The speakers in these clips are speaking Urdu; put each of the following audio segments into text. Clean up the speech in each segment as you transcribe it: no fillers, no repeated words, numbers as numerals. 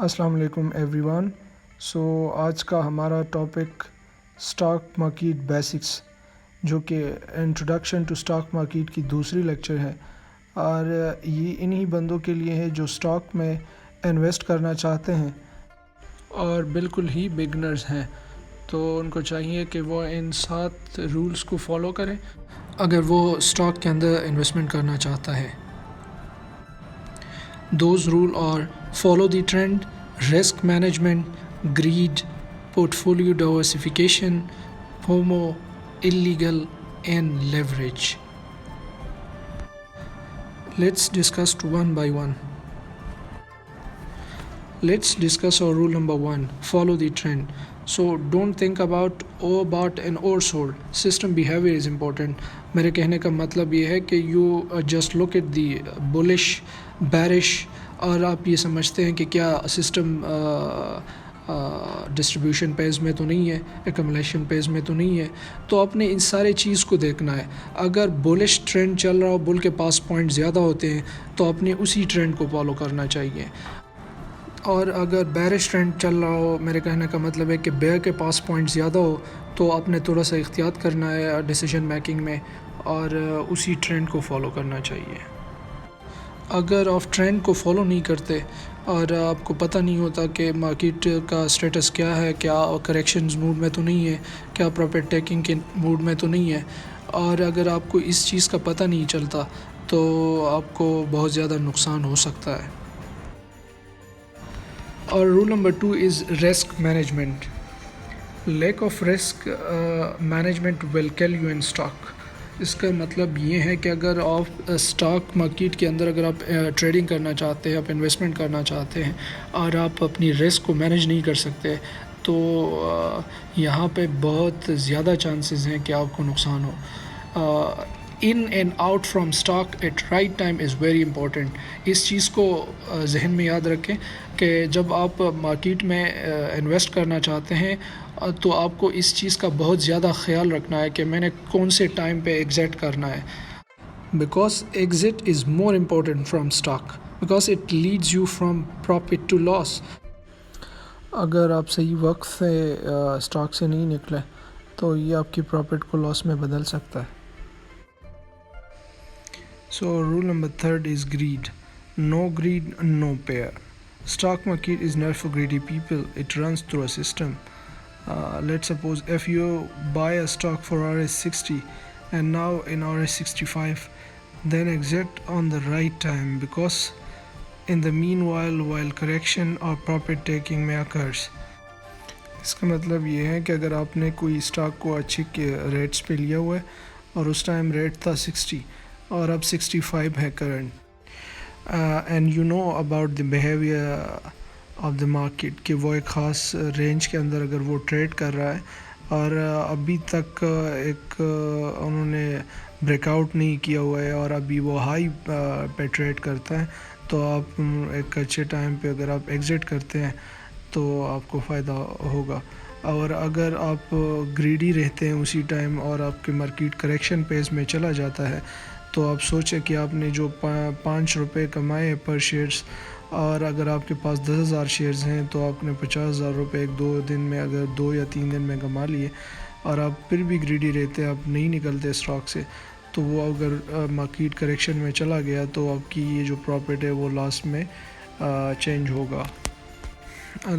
السلام علیکم ایوری ون. آج کا ہمارا ٹاپک اسٹاک مارکیٹ بیسکس، جو کہ انٹروڈکشن ٹو اسٹاک مارکیٹ کی دوسری لیکچر ہے، اور یہ انہی بندوں کے لیے ہے جو اسٹاک میں انویسٹ کرنا چاہتے ہیں اور بالکل ہی بگنرز ہیں. تو ان کو چاہیے کہ وہ ان 7 رولز کو فالو کریں اگر وہ اسٹاک کے اندر انویسٹمنٹ کرنا چاہتا ہے. Those rules are: follow the trend, risk management, greed, portfolio diversification, FOMO, illegal, and leverage. Let's discuss one by one. Let's discuss our rule number 1: follow the trend. So don't think about bought and oversold. System behavior is important. میرے کہنے کا مطلب یہ ہے کہ you just look at the bullish, bearish، اور آپ یہ سمجھتے ہیں کہ کیا سسٹم ڈسٹریبیوشن پیز میں تو نہیں ہے، ایکومولیشن پیز میں تو نہیں ہے. تو آپ نے ان سارے چیز کو دیکھنا ہے. اگر بولش ٹرینڈ چل رہا ہو، بل کے پاس پوائنٹ زیادہ ہوتے ہیں، تو آپ نے اسی ٹرینڈ کو فالو کرنا چاہیے. اور اگر بیرش ٹرینڈ چل رہا ہو، میرے کہنے کا مطلب ہے کہ بیئر کے پاس پوائنٹ زیادہ ہو، تو آپ نے تھوڑا سا احتیاط کرنا ہے ڈیسیژن میکنگ میں، اور اسی ٹرینڈ کو فالو کرنا چاہیے. اگر آپ ٹرینڈ کو فالو نہیں کرتے اور آپ کو پتہ نہیں ہوتا کہ مارکیٹ کا سٹیٹس کیا ہے، کیا کریکشنز موڈ میں تو نہیں ہے، کیا پروفٹ ٹیکنگ کے موڈ میں تو نہیں ہے، اور اگر آپ کو اس چیز کا پتہ نہیں چلتا تو آپ کو بہت زیادہ نقصان ہو سکتا ہے. اور roll number 2 is risk management. Lack of risk management will کل یو ان اسٹاک. اس کا مطلب یہ ہے کہ اگر آپ اسٹاک مارکیٹ کے اندر اگر آپ ٹریڈنگ کرنا چاہتے ہیں، آپ انویسٹمنٹ کرنا چاہتے ہیں، اور آپ اپنی رسک کو مینیج نہیں کر سکتے، تو یہاں پہ بہت زیادہ چانسز ہیں کہ آپ کو نقصان ہو. In and out from stock at right time is very important. اس چیز کو ذہن میں یاد رکھیں کہ جب آپ مارکیٹ میں انویسٹ کرنا چاہتے ہیں تو آپ کو اس چیز کا بہت زیادہ خیال رکھنا ہے کہ میں نے کون سے ٹائم پہ ایگزٹ کرنا ہے. Because exit is more important from stock, because it leads you from profit to loss. اگر آپ صحیح وقت سے اسٹاک سے نہیں نکلے تو یہ آپ کی پروفٹ کو لاس میں بدل سکتا ہے. So rule number 3 is greed. No greed, no pair. Stock market is not for greedy people. It runs through a system. Let's suppose if you buy a stock for RS60 and now in RS65, then exit on the right time, because in the meanwhile, while correction or profit taking may occurs. اس کا مطلب یہ ہے کہ اگر آپ نے کوئی اسٹاک کو اچھی ریٹس پہ لیا ہوا ہے اور اس ٹائم ریٹ تھا 60 اور اب 65 ہے current, and you know about the behaviour of the market, کہ وہ ایک خاص رینج کے اندر اگر وہ ٹریڈ کر رہا ہے اور ابھی تک ایک انہوں نے بریک آؤٹ نہیں کیا ہوا ہے اور ابھی وہ ہائی پہ ٹریڈ کرتا ہے، تو آپ ایک اچھے ٹائم پہ اگر آپ ایگزٹ کرتے ہیں تو آپ کو فائدہ ہوگا. اور اگر آپ گریڈی رہتے ہیں اسی ٹائم اور آپ کے مارکیٹ کریکشن پیز میں چلا جاتا ہے، تو آپ سوچیں کہ آپ نے جو 5 روپے کمائے پر شیئرز، اور اگر آپ کے پاس 10,000 شیئرز ہیں تو آپ نے 50,000 روپے ایک 2 دن میں، اگر 2 یا 3 دن میں کما لیے، اور آپ پھر بھی گریڈی رہتے، آپ نہیں نکلتے اسٹاک سے، تو وہ اگر مارکیٹ کریکشن میں چلا گیا تو آپ کی یہ جو پروفٹ ہے وہ لاس میں چینج ہوگا.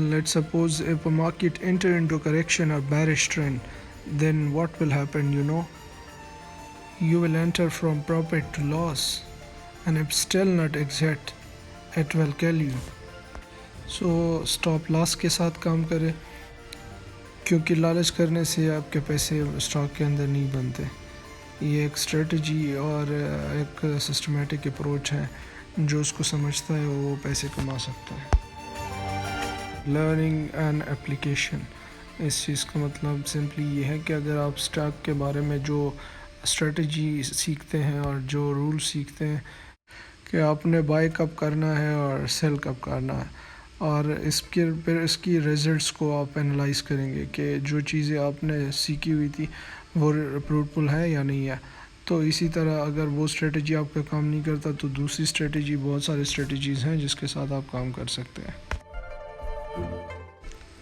Let's suppose if a market enter into correction or bearish trend, then what will happen, you know? You will enter from profit to loss, and if still not exit, it will kill you. So stop loss کے ساتھ کام کرے، کیونکہ لالچ کرنے سے آپ کے پیسے اسٹاک کے اندر نہیں بنتے. یہ ایک اسٹریٹجی اور ایک سسٹمیٹک اپروچ ہے، جو اس کو سمجھتا ہے وہ پیسے کما سکتا ہے. Learning and application. اس چیز کا مطلب سمپلی یہ ہے کہ اگر آپ اسٹاک کے بارے میں جو اسٹریٹجی سیکھتے ہیں اور جو رول سیکھتے ہیں کہ آپ نے بائی کب کرنا ہے اور سیل کب کرنا ہے، اور پھر اس کی ریزلٹس کو آپ انالائز کریں گے کہ جو چیزیں آپ نے سیکھی ہوئی تھی وہ فروٹفل ہے یا نہیں ہے. تو اسی طرح اگر وہ اسٹریٹجی آپ کا کام نہیں کرتا تو دوسری اسٹریٹجی، بہت سارے اسٹریٹجیز ہیں جس کے ساتھ آپ کام کر سکتے ہیں.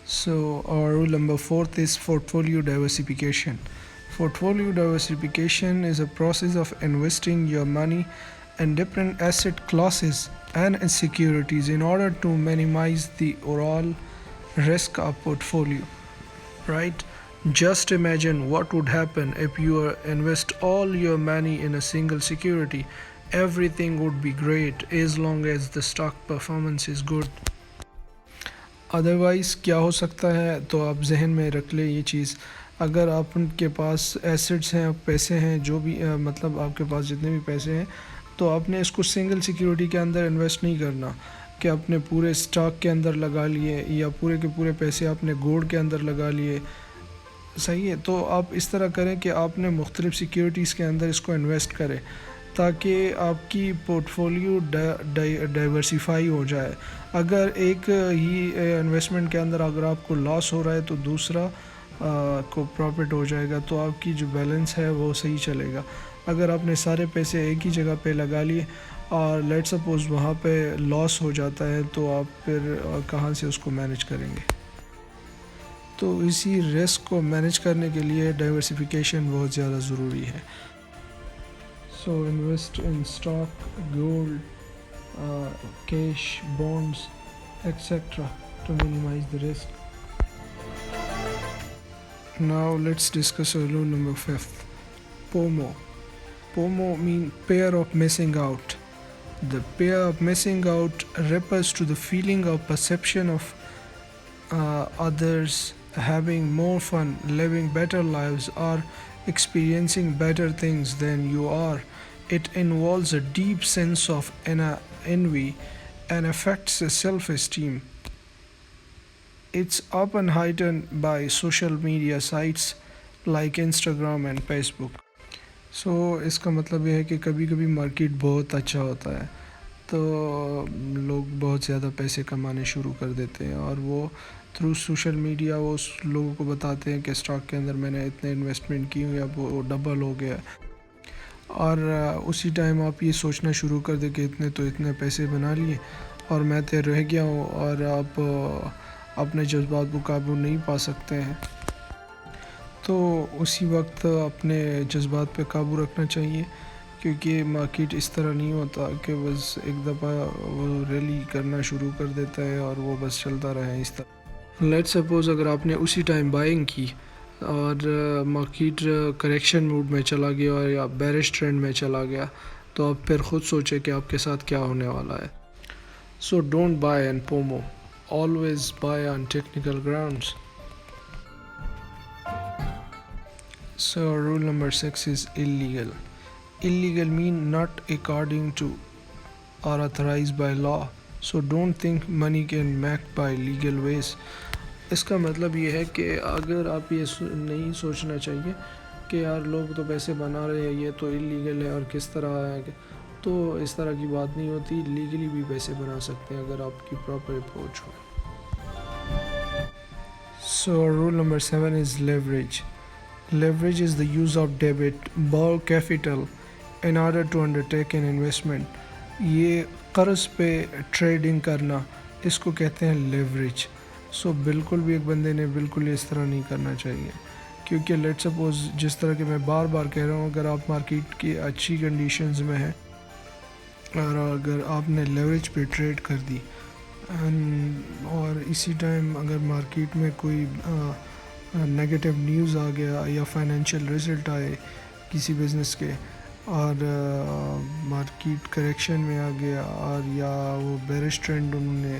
So our rule number fourth is portfolio diversification. Portfolio diversification is a process of investing your money in different asset classes and securities in order to minimize the overall risk of portfolio, right? Just imagine what would happen if you invest all your money in a single security. Everything would be great as long as the stock performance is good. Otherwise کیا ہو سکتا ہے تو آپ ذہن میں رکھ لیں یہ چیز. اگر آپ ان کے پاس ایسٹس ہیں، پیسے ہیں، جو بھی مطلب آپ کے پاس جتنے بھی پیسے ہیں، تو آپ نے اس کو سنگل سیکیورٹی کے اندر انویسٹ نہیں کرنا کہ آپ نے پورے اسٹاک کے اندر لگا لیے یا پورے کے پورے پیسے آپ نے گولڈ کے اندر لگا لیے. صحیح ہے، تو آپ اس طرح کریں کہ آپ نے مختلف سیکیورٹیز کے اندر اس کو انویسٹ کریں تاکہ آپ کی پورٹ فولیو ڈائیورسیفائی ہو جائے. اگر ایک ہی انویسٹمنٹ کے اندر اگر آپ کو لاس ہو رہا ہے تو دوسرا کو پروفٹ ہو جائے گا، تو آپ کی جو بیلنس ہے وہ صحیح چلے گا. اگر آپ نے سارے پیسے ایک ہی جگہ پہ لگا لیے اور لیٹ سپوز وہاں پہ لاس ہو جاتا ہے تو آپ پھر کہاں سے اس کو مینیج کریں گے؟ تو اسی رسک کو مینیج کرنے کے لیے ڈائیورسیفیکیشن بہت زیادہ ضروری ہے. So invest in stock, gold, cash, bonds, etc. to minimize the risk. Now let's discuss rule number 5. FOMO. FOMO means fear of missing out. The fear of missing out refers to the feeling of perception of others having more fun, living better lives, or experiencing better things than you are. It involves a deep sense of envy and affects self-esteem. It's often heightened by social media sites like Instagram and Facebook. So اس کا مطلب یہ ہے کہ کبھی کبھی مارکیٹ بہت اچھا ہوتا ہے تو لوگ بہت زیادہ پیسے کمانے شروع کر دیتے ہیں اور وہ تھرو سوشل میڈیا وہ لوگوں کو بتاتے ہیں کہ اسٹاک کے اندر میں نے اتنے انویسٹمنٹ کی ہوئی، اب وہ ڈبل ہو گیا، اور اسی ٹائم آپ یہ سوچنا شروع کر دیں کہ اتنے پیسے بنا لیے اور میں تو رہ گیا ہوں، اور آپ اپنے جذبات کو قابو نہیں پا سکتے ہیں. تو اسی وقت اپنے جذبات پہ قابو رکھنا چاہیے، کیونکہ مارکیٹ اس طرح نہیں ہوتا کہ بس ایک دفعہ وہ ریلی کرنا شروع کر دیتا ہے اور وہ بس چلتا رہے اس طرح. لیٹ سپوز اگر آپ نے اسی ٹائم بائنگ کی اور مارکیٹ کریکشن موڈ میں چلا گیا اور یا بیرش ٹرینڈ میں چلا گیا، تو آپ پھر خود سوچیں کہ آپ کے ساتھ کیا ہونے والا ہے. So don't buy in FOMO. Always buy on technical grounds. So rule number 6 is illegal. Illegal means not according to or authorized by law. So don't think money can make by legal ways. اس کا مطلب یہ ہے کہ اگر آپ یہ نہیں سوچنا چاہیے کہ یار لوگ تو پیسے بنا رہے ہیں، یہ تو اللیگل ہے اور کس طرح ہے، تو اس طرح کی بات نہیں ہوتی. لیگلی بھی پیسے بنا سکتے ہیں اگر آپ کی proper approach who. So rule number 7 is leverage. Leverage is the use of debit, borrow capital in order to undertake an investment. یہ قرض پہ ٹریڈنگ کرنا، اس کو کہتے ہیں لیوریج. سو بالکل بھی ایک بندے نے بالکل اس طرح نہیں کرنا چاہیے، کیونکہ لیٹ سپوز جس طرح کہ میں بار بار کہہ رہا ہوں، اگر آپ مارکیٹ کی اچھی کنڈیشنز میں ہیں اور اگر آپ نے لیوریج پہ ٹریڈ کر دی اور اسی ٹائم اگر مارکیٹ میں کوئی نیگیٹو نیوز آ گیا یا فائنینشیل رزلٹ آئے کسی بزنس کے اور مارکیٹ کریکشن میں آ گیا اور یا وہ بیرش ٹرینڈ انہوں نے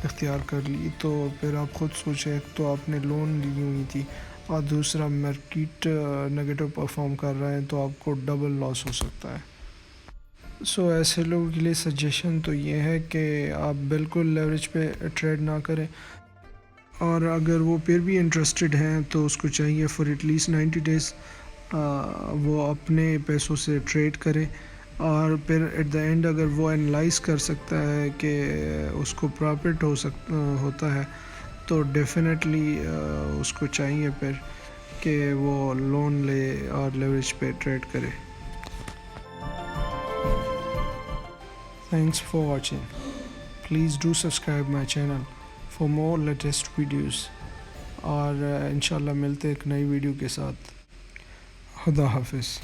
اختیار کر لی، تو پھر آپ خود سوچیں، ایک تو آپ نے لون لی ہوئی تھی اور دوسرا مارکیٹ نیگیٹو پرفارم کر رہا ہے، تو آپ کو ڈبل لاس ہو سکتا ہے. سو ایسے لوگوں کے لیے سجیشن تو یہ ہے کہ آپ بالکل لیوریج پہ ٹریڈ نہ کریں، اور اگر وہ پھر بھی انٹرسٹڈ ہیں تو اس کو چاہیے فار ایٹ لیسٹ 90 days وہ اپنے پیسوں سے ٹریڈ کرے، اور پھر ایٹ دا اینڈ اگر وہ انالائز کر سکتا ہے کہ اس کو پرافٹ ہوتا ہے تو ڈیفینیٹلی اس کو چاہیے پھر کہ وہ لون لے اور لیوریج پہ ٹریڈ کرے. Thanks for watching. Please do subscribe my channel. For more latest videos. اور انشاءاللہ ملتے ایک نئی ویڈیو کے ساتھ. خدا حافظ.